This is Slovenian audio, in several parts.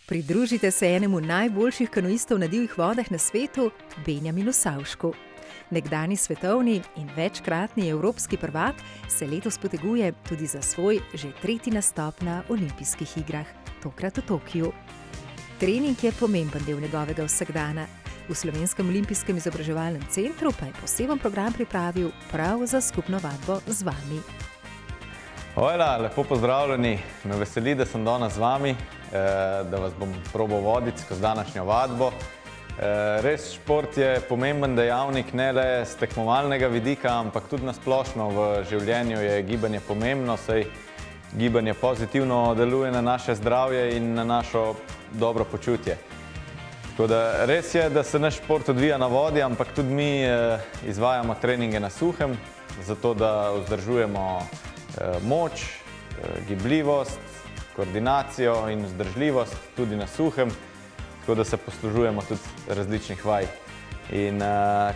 Pridružite se enemu najboljših kanuistov na divjih vodah na svetu, Benjaminu Savšku. Nekdanji svetovni in večkratni evropski prvak se letos poteguje tudi za svoj že tretji nastop na olimpijskih igrah, tokrat v Tokiu. Trening je pomemben del njegovega vsakdana. V Slovenskem olimpijskem izobraževalnem centru pa je poseben program pripravil prav za skupno vadbo z vami. Hojla, lepo pozdravljeni. Me veseli, da sem danes z vami, da vas bom probal voditi skozi današnjo vadbo. Res šport je pomemben dejavnik, ne le z tekmovalnega vidika, ampak tudi na splošno v življenju je gibanje pomembno, saj gibanje pozitivno deluje na naše zdravje in na našo dobro počutje. Tako da res je, da se naš šport odvija na vodi, ampak tudi mi izvajamo treninge na suhem, zato da vzdržujemo moč, gibljivost, koordinacijo in vzdržljivost tudi na suhem, tako da se poslužujemo tudi različnih vaj. In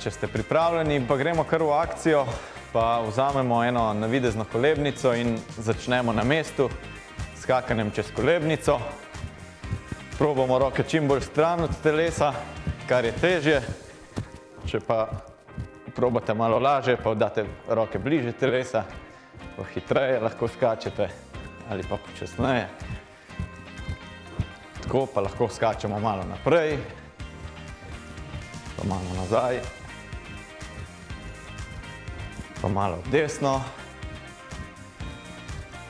če ste pripravljeni, pa gremo kar v akcijo, pa vzamemo eno navidezno kolebnico in začnemo na mestu s skakanjem čez kolebnico. Probamo roke čim bolj stran od telesa, kar je težje. Če pa probate malo lažje, pa date roke bliže telesa, pa hitreje lahko skačete ali pa počasneje. Tako pa lahko skačemo malo naprej, pa malo nazaj, pa malo v desno,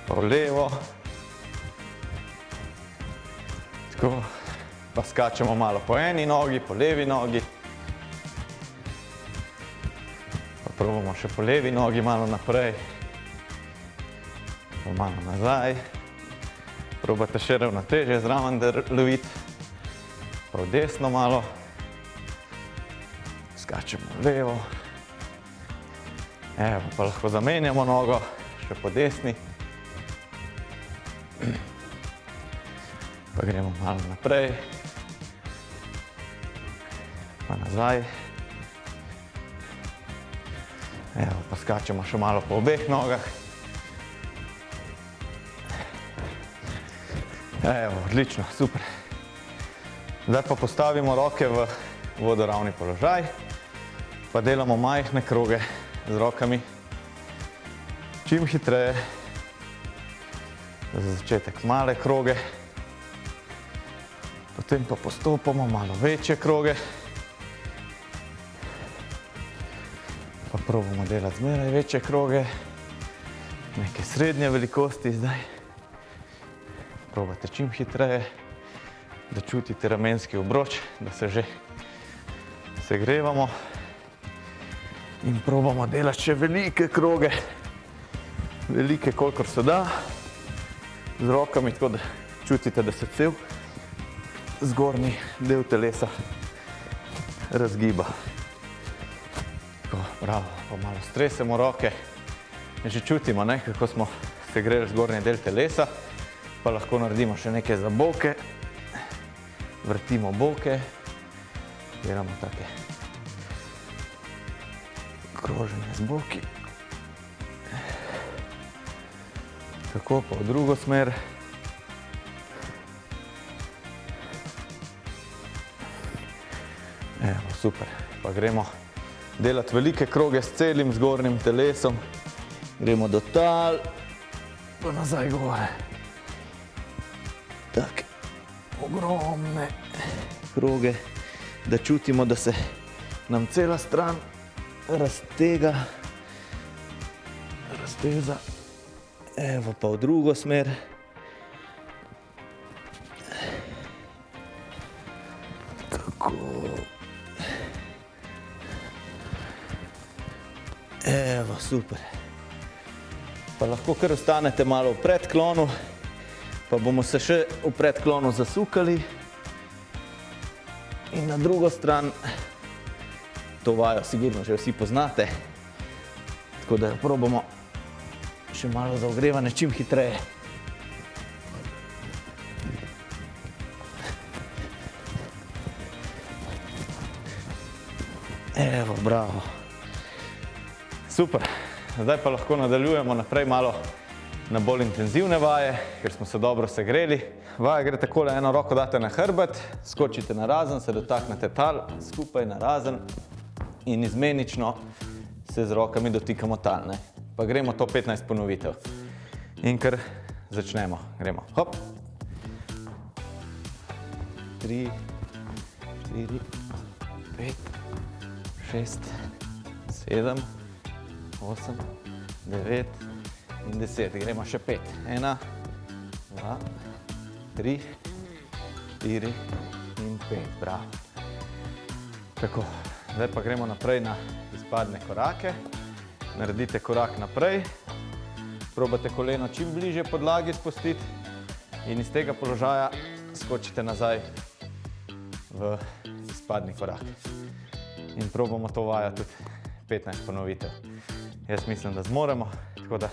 pa v levo. Tako, pa skačemo malo po eni nogi, po levi nogi. Pa probamo še po levi nogi malo naprej, pa malo nazaj. Probate še ravnotežje zraven loviti, pa v desno malo. Skačemo v levo. Evo, pa lahko zamenjamo nogo, še po desni. Pa gremo malo naprej, pa nazaj. Evo, pa skačemo še malo po obeh nogah. Evo, odlično, super. Zdaj pa postavimo roke v vodoravni položaj, pa delamo majhne kroge z rokami, čim hitreje. Za začetek male kroge, potem pa postopamo malo večje kroge. Pa probamo delati zmeraj večje kroge, neke srednje velikosti zdaj. Probate čim hitreje, da čutite ramenski obroč, da se že segrevamo. In probamo delati še velike kroge, velike kolikor se da, z rokami, tako da čutite, da se cel zgornji del telesa razgiba. Tako, bravo, pa malo stresemo roke. Že čutimo, ne, kako smo segreli zgornji del telesa, pa lahko naredimo še nekaj za boke. Vrtimo boke, delamo take kroženje z boki. Tako pa v drugo smer. Evo, super. Pa gremo delati velike kroge s celim zgornjim telesom. Gremo do tal, pa nazaj gore. Tak, ogromne kroge, da čutimo, da se nam cela stran razteza. Evo, pa v drugo smer. Tako. Evo, super. Pa lahko kar ostanete malo v predklonu, pa bomo se še v predklonu zasukali. In na drugo stran, to vajo sigurno že vsi poznate, tako da jo probamo še malo za ogrevanje čim hitreje. Evo, bravo. Super. Zdaj pa lahko nadaljujemo naprej malo na bolj intenzivne vaje, ker smo se dobro segreli. Vaja gre takole, eno roko date na hrbet, skočite na razen, se dotaknete tal, skupaj na razen in izmenično se z rokami dotikamo tal. Pa gremo to 15 ponovitev. In kar začnemo, gremo. Hop. 3, 4, 5, 6, 7, 8, 9 in 10. Gremo še 5. 1, 2, 3, 4 in 5. Bravo. Tako, zdaj pa gremo naprej na izpadne korake. Naredite korak naprej. Probate koleno čim bližje podlagi spustiti in iz tega položaja skočite nazaj v izpadni korak. In probamo to vajo tudi 15 ponovitev. Jaz mislim, da zmoremo, tako da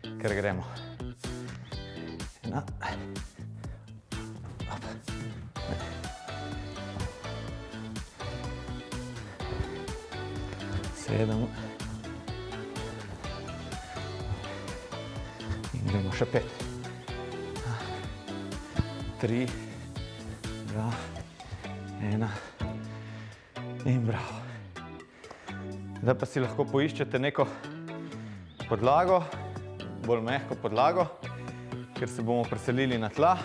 kar gremo. 1, 7 in gremo še 5. 3, 2, 1 in bravo. Zdaj pa si lahko poiščete neko podlago, bolj mehko podlago, ker se bomo preselili na tla.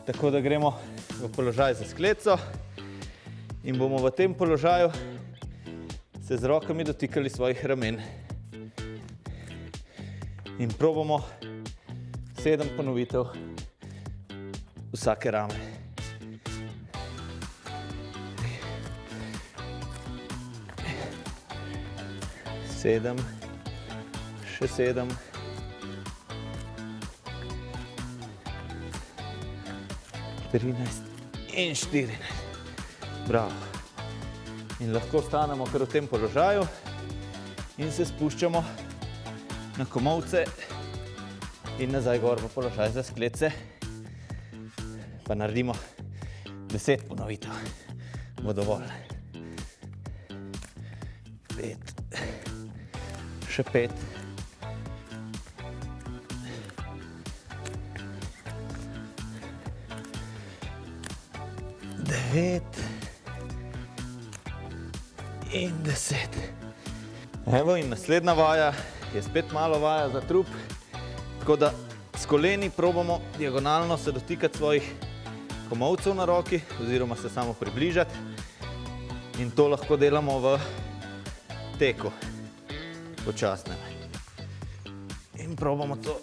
Tako da gremo v položaj za skleco in bomo v tem položaju se z rokami dotikali svojih ramen. In probamo 7 ponovitev vsake rame. 7, še 7, 13 in 14. Bravo. In lahko ostanemo kar v tem položaju in se spuščamo na komolce in nazaj gor v položaj za sklece. Pa naredimo 10 ponovitev. Bo dovolj. 5, še 5. 9 in 10. Evo, in naslednja vaja je spet malo vaja za trup, tako da s koleni probamo diagonalno se dotikati svojih komolcev na roki oziroma se samo približati in to lahko delamo v teku počasnem. In probamo to.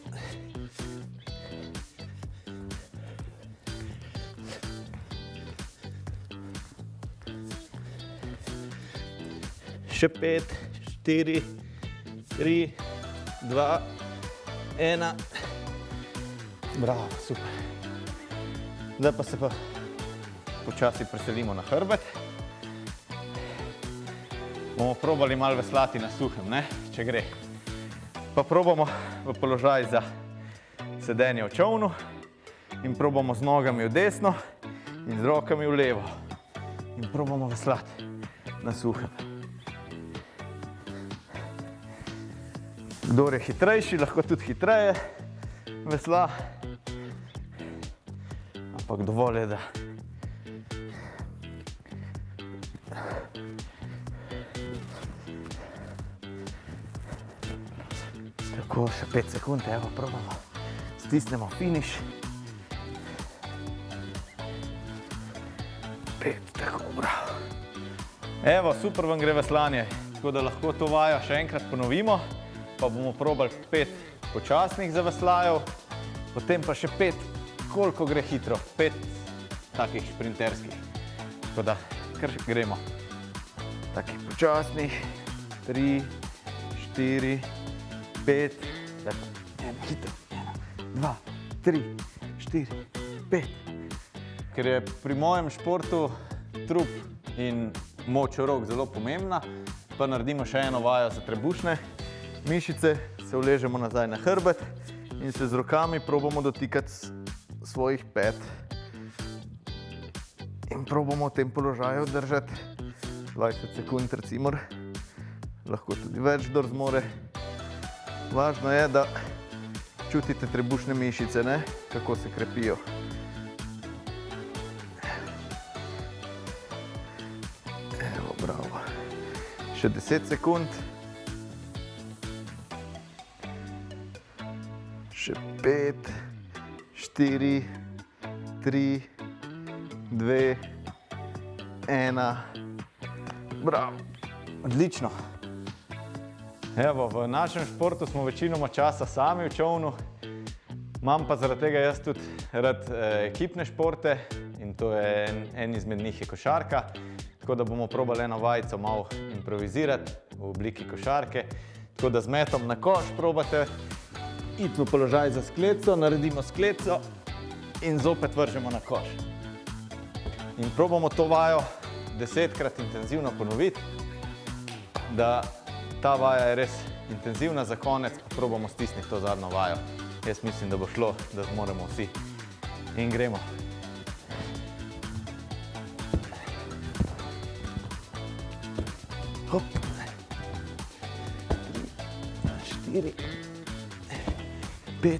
Še 5, 4, 3, 2, 1. Bravo, super. Zdaj pa se pa počasi preselimo na hrbet. Bomo probali malo veslati na suhem, če gre. Pa probamo v položaj za sedenje v čovnu in probamo z nogami v desno in z rokami v levo. In probamo veslati na suhem. Kdor je hitrejši, lahko tudi hitreje vesla. Ampak dovolj je, da tako, še 5 sekund, evo, probamo. Stisnemo finiš. 5, tako, bravo. Evo, super vam gre veslanje, tako da lahko to vajo še enkrat ponovimo. Pa bomo probali 5 počasnih zaveslajev, potem pa še 5, koliko gre hitro, 5 takih šprinterskih. Tako da, kar gremo. Takih počasnih, 3, 4, 5, hitro, 1, 2, 3, 4, 5. Ker je pri mojem športu trup in moč rok zelo pomembna, pa naredimo še eno vajo za trebušne mišice, se uležemo nazaj na hrbet in se z rokami probamo dotikati svojih pet. In probamo v tem položaju držati 20 sekund, recimo, lahko tudi več, kdor zmore. Važno je, da čutite trebušne mišice, ne? Kako se krepijo. Evo, bravo. Še 10 sekund. Še 5, 4, 3, 2, 1. Bravo. Odlično. Evo, v našem športu smo večinoma časa sami v čovnu. Imam pa zaradi tega jaz tudi rad ekipne športe in to je en izmed njih je košarka. Tako da bomo probali eno vajico malo improvizirati v obliki košarke. Tako da z metom na koš probate iti v položaj za skleco, naredimo skleco in zopet vržemo na koš. In probamo to vajo 10krat intenzivno ponoviti, da ta vaja je res intenzivna, za konec pa probamo stisniti to zadnjo vajo. Jaz mislim, da bo šlo, da zmoremo vsi. In gremo. Hop. 4, 5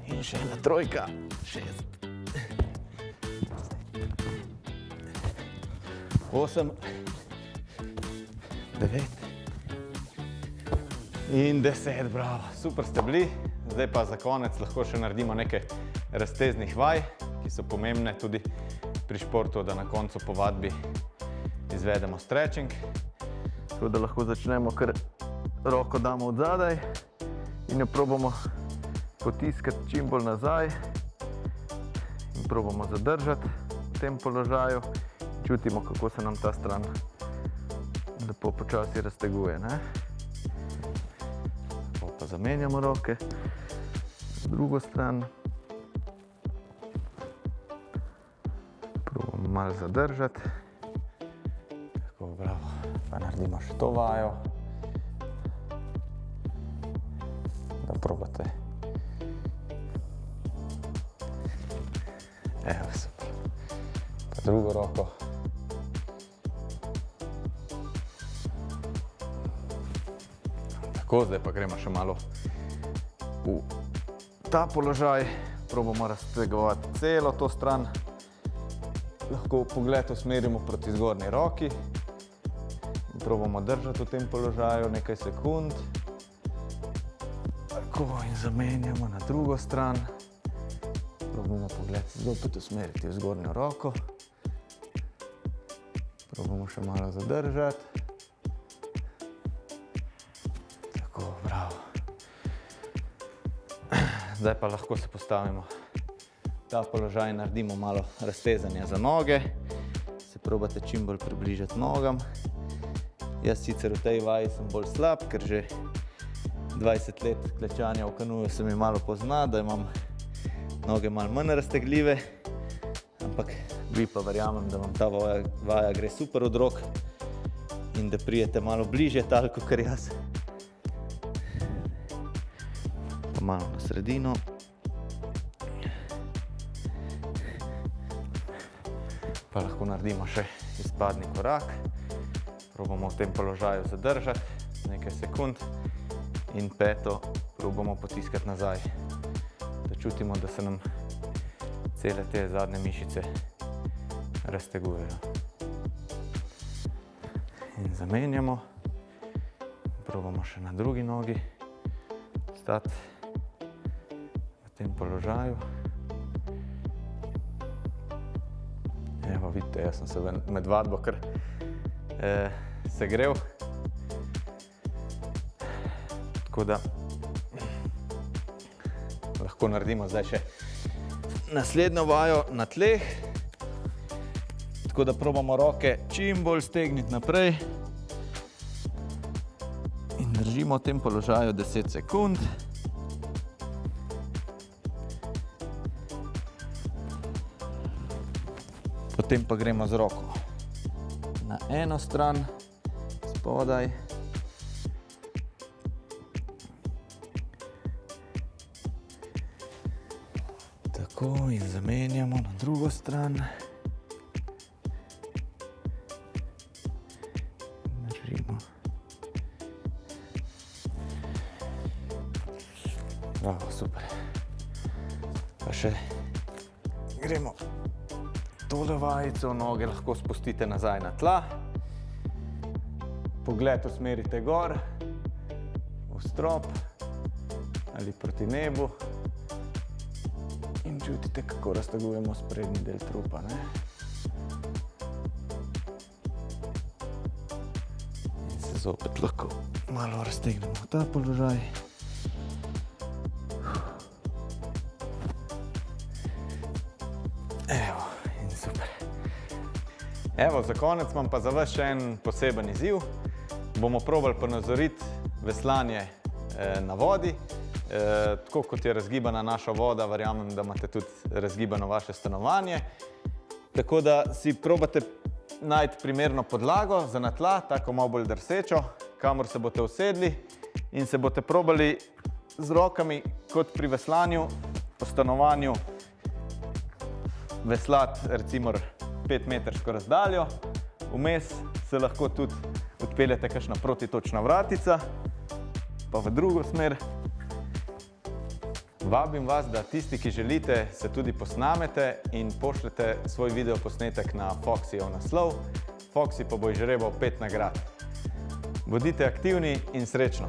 in še ena trojka, 6, 8, 9 in 10, bravo, super ste bili. Zdaj pa za konec lahko še naredimo nekaj razteznih vaj, ki so pomembne tudi pri športu, da na koncu po vadbi izvedemo stretching. Tako da lahko začnemo, kar roko damo od zadaj in jo probamo potiskati čim bolj nazaj in probamo zadržati v tem položaju. Čutimo, kako se nam ta stran lepo počasi razteguje, ne? Pa zamenjamo roke, drugo stran. Probamo malo zadržati. Tako, bravo. Pa naredimo še to vajo. Da probate. Evo, super. Pa drugo roko. Tako, zdaj pa gremo še malo v ta položaj. Probamo raztegovati celo to stran. Lahko pogled usmerimo proti zgornji roki. In probamo držati v tem položaju nekaj sekund. Tako, in zamenjamo na drugo stran. Probamo pogled zopet usmeriti v zgornjo roko. Probamo še malo zadržati. Zdaj pa lahko se postavimo v ta položaj in naredimo malo raztezanja za noge. Se probate čim bolj približati nogam. Jaz sicer v tej vaji sem bolj slab, ker že 20 let klečanja v kanuju se mi malo pozna, da imam noge malo manj raztegljive. Ampak vi pa verjamem, da vam ta vaja gre super od rok in da prijete malo bližje tal, kakor jaz. Malo na sredino. Pa lahko naredimo še izpadni korak. Probamo v tem položaju zadržati nekaj sekund in peto probamo potiskati nazaj. Da čutimo, da se nam cele te zadnje mišice raztegujejo. In zamenjamo. Probamo še na drugi nogi stati v tem položaju. Evo, vidite, jaz sem se med vadbo kar segrel. Tako da lahko naredimo zdaj še naslednjo vajo na tleh. Tako da probamo roke čim bolj stegniti naprej. In držimo v tem položaju 10 sekund. Potem pa gremo z roko na eno stran, spodaj. Tako, in zamenjamo na drugo stran. Držimo. gremo tole vajico, noge lahko spustite nazaj na tla. Pogled usmerite gor, v strop ali proti nebu. In čutite, kako raztegujemo sprednji del trupa, ne? In se zopet lahko malo raztegnemo v ta položaj. Evo, in super. Evo, za konec imam pa za vas še en poseben izziv. Bomo probali ponazoriti veslanje na vodi. Tako kot je razgibana naša voda, verjamem, da imate tudi razgibano vaše stanovanje. Tako da si probate najti primerno podlago za na tla, tako malo bolj drsečo, kamor se boste usedli in se boste probali z rokami, kot pri veslanju, po stanovanju veslati recimo 5-metrsko razdaljo. Vmes se lahko tudi odpeljete kakšna protitočna vratica, pa v drugo smer. Vabim vas, da tisti, ki želite, se tudi posnamete in pošljete svoj videoposnetek na Foxyjev naslov. Foxy pa bo izžrebal 5 nagrad. Bodite aktivni in srečno!